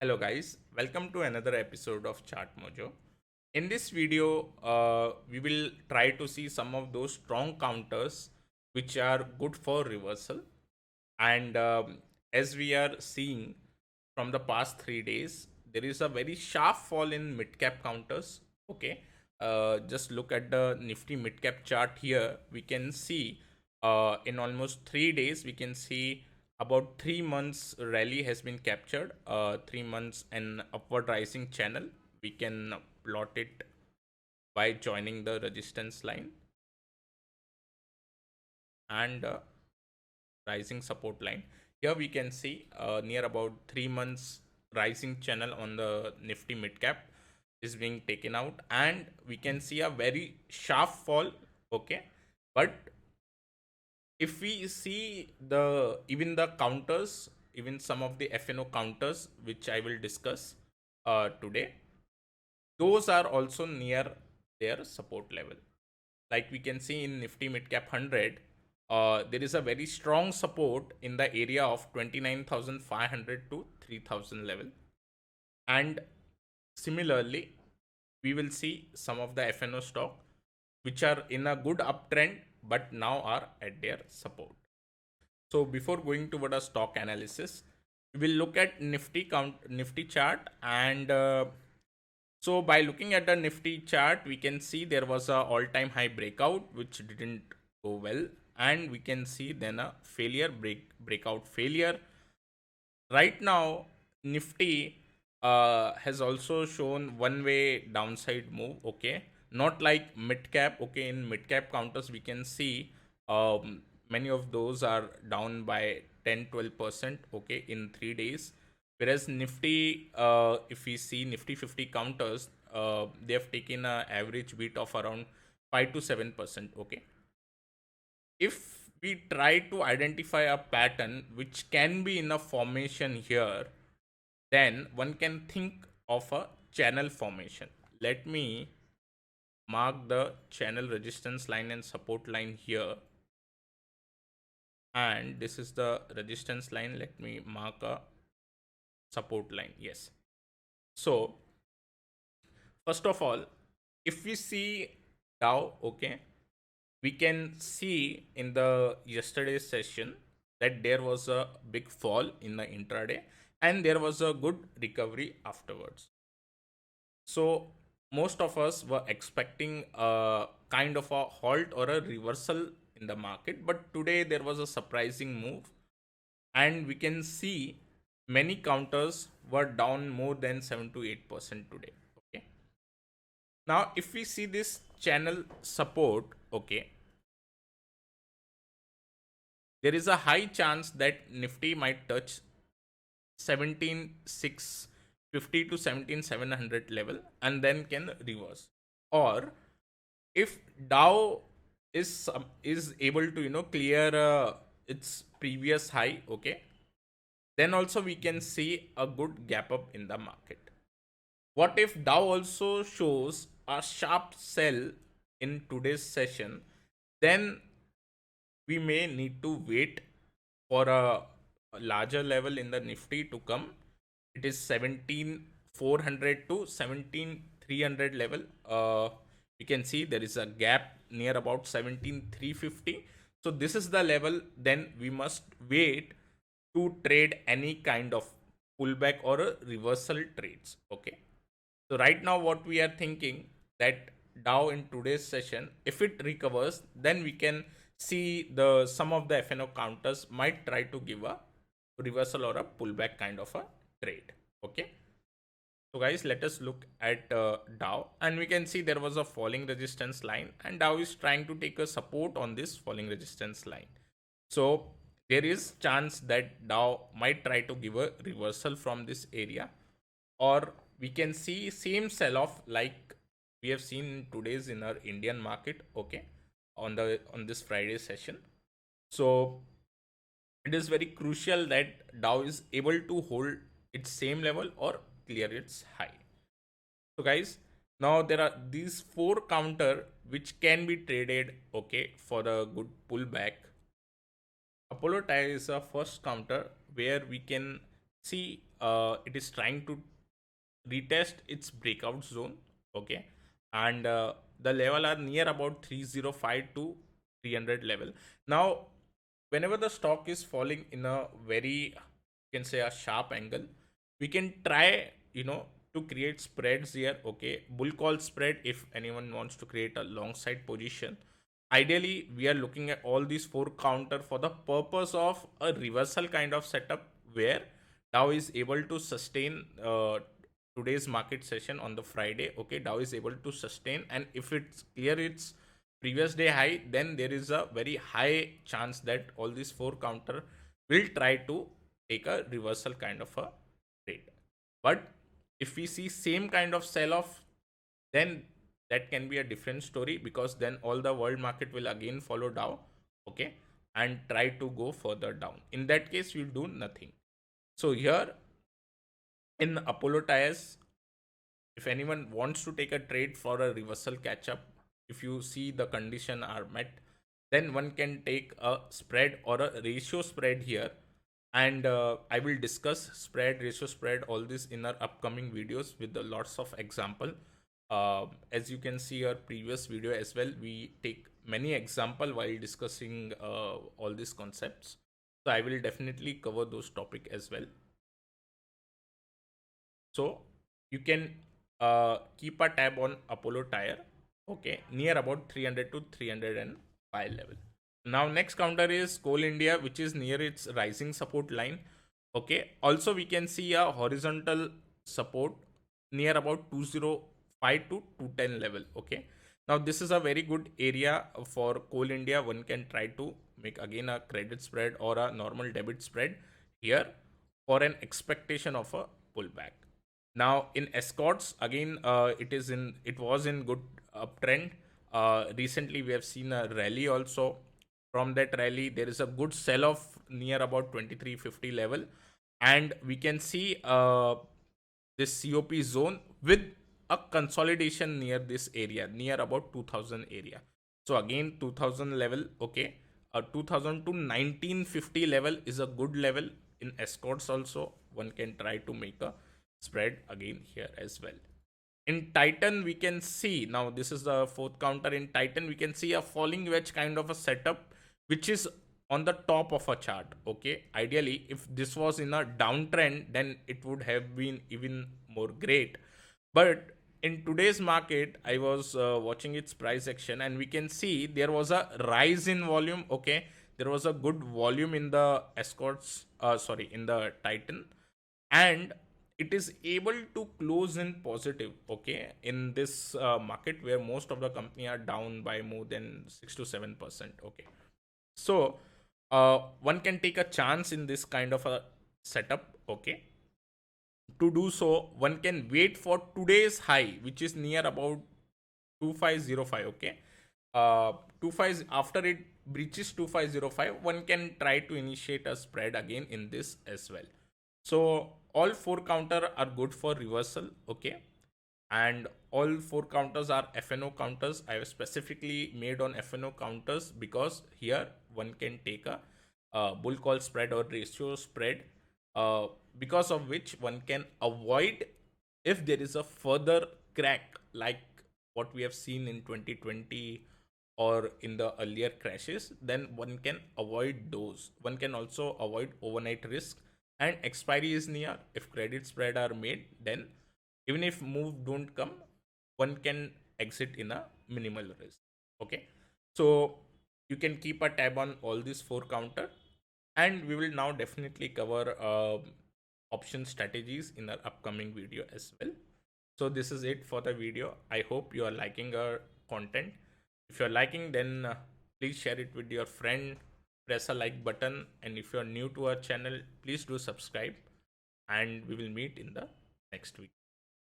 Hello guys, welcome to another episode of Chart Mojo. In this video, we will try to see some of those strong counters which are good for reversal. And as we are seeing from the past 3 days, there is a very sharp fall in mid cap counters. Okay, just look at the Nifty mid cap chart here. We can see in almost 3 days, we can see about 3 months rally has been captured. 3 months and upward rising channel. We can plot it by joining the resistance line and rising support line. Here we can see near about 3 months rising channel on the Nifty mid cap is being taken out, and we can see a very sharp fall. Okay, but if we see even the counters, even some of the FNO counters which I will discuss today, those are also near their support level. Like we can see in Nifty Midcap 100, there is a very strong support in the area of 29,500 to 3,000 level. And similarly, we will see some of the FNO stock which are in a good uptrend but now are at their support. So before going toward a stock analysis, we will look at Nifty chart, and so by looking at the Nifty chart, we can see there was a all-time high breakout which didn't go well, and we can see then a breakout failure. Right now, Nifty has also shown one-way downside move. Okay, not like mid cap. Okay, in mid cap counters we can see many of those are down by 10-12%. Okay, in 3 days, whereas Nifty, if we see Nifty 50 counters, they have taken an average beat of around 5 to 7%. Okay, if we try to identify a pattern which can be in a formation here, then one can think of a channel formation. Let me mark the channel resistance line and support line here, and this is the resistance line. Let me mark a support line. Yes, so first of all, if we see Dow, okay, we can see in the yesterday's session that there was a big fall in the intraday and there was a good recovery afterwards. So most of us were expecting a kind of a halt or a reversal in the market, but today there was a surprising move, and we can see many counters were down more than 7 to 8% today. Okay, now if we see this channel support, okay, there is a high chance that Nifty might touch 17,650 to 17,700 level and then can reverse. Or if Dow is able to clear its previous high, okay, then also we can see a good gap up in the market. What if Dow also shows a sharp sell in today's session? Then we may need to wait for a larger level in the Nifty to come. It is 17,400 to 17,300 level. You can see there is a gap near about 17,350. So this is the level. Then we must wait to trade any kind of pullback or a reversal trades. Okay. So right now what we are thinking that Dow in today's session, if it recovers, then we can see the some of the FNO counters might try to give a reversal or a pullback kind of a trade. Okay. So guys, let us look at Dow, and we can see there was a falling resistance line, and Dow is trying to take a support on this falling resistance line. So there is chance that Dow might try to give a reversal from this area, or we can see same sell off like we have seen today's in our Indian market. Okay, on this Friday session. So it is very crucial that Dow is able to hold its same level or clear its high. So guys, now there are these four counter which can be traded, okay, for a good pullback. Apollo tie is a first counter where we can see it is trying to retest its breakout zone. Okay, and the level are near about 305 to 300 level. Now whenever the stock is falling in a very, you can say, a sharp angle, we can try, to create spreads here. Okay, bull call spread if anyone wants to create a long side position. Ideally we are looking at all these four counter for the purpose of a reversal kind of setup where Dow is able to sustain today's market session on the Friday. Okay, Dow is able to sustain, and if it's clear its previous day high, then there is a very high chance that all these four counter will try to take a reversal kind of a trade. But if we see same kind of sell off, then that can be a different story, because then all the world market will again follow Dow. Okay, and try to go further down. In that case we'll do nothing. So here in Apollo Tires, if anyone wants to take a trade for a reversal catch up, if you see the condition are met, then one can take a spread or a ratio spread here. And I will discuss spread, ratio spread, all this in our upcoming videos with the lots of example. As you can see our previous video as well, we take many example while discussing all these concepts. So I will definitely cover those topic as well. So you can keep a tab on Apollo Tire. Okay, near about 300 to 305 level. Now next counter is Coal India, which is near its rising support line. Okay, also we can see a horizontal support near about 205 to 210 level. Okay, now this is a very good area for Coal India. One can try to make again a credit spread or a normal debit spread here for an expectation of a pullback. Now in escorts again, it was in good uptrend. Recently we have seen a rally also. From that rally there is a good sell off near about 2350 level, and we can see this COP zone with a consolidation near this area, near about 2000 area. So again 2000 level. Okay, 2000 to 1950 level is a good level. In escorts also one can try to make a spread again here as well. In Titan we can see, now this is the fourth counter. In Titan we can see a falling wedge kind of a setup, which is on the top of a chart. Okay, ideally if this was in a downtrend, then it would have been even more great. But in today's market I was watching its price action, and we can see there was a rise in volume. Okay, there was a good volume in the escorts, sorry, in the Titan, and it is able to close in positive. Okay, in this market where most of the company are down by more than 6 to 7%. Okay, so one can take a chance in this kind of a setup. Okay, to do so one can wait for today's high, which is near about 2505. Okay, 25, after it breaches 2505, one can try to initiate a spread again in this as well. So all four counter are good for reversal. Okay, and all four counters are FNO counters. I have specifically made on FNO counters because here one can take a bull call spread or ratio spread, uh, because of which one can avoid if there is a further crack like what we have seen in 2020 or in the earlier crashes. Then one can avoid those. One can also avoid overnight risk, and expiry is near. If credit spread are made, then even if move don't come, one can exit in a minimal risk. Okay, so you can keep a tab on all these four counter, and we will now definitely cover option strategies in our upcoming video as well. So this is it for the video. I hope you are liking our content. If you are liking, then please share it with your friend, press a like button, and if you are new to our channel, please do subscribe, and we will meet in the next week.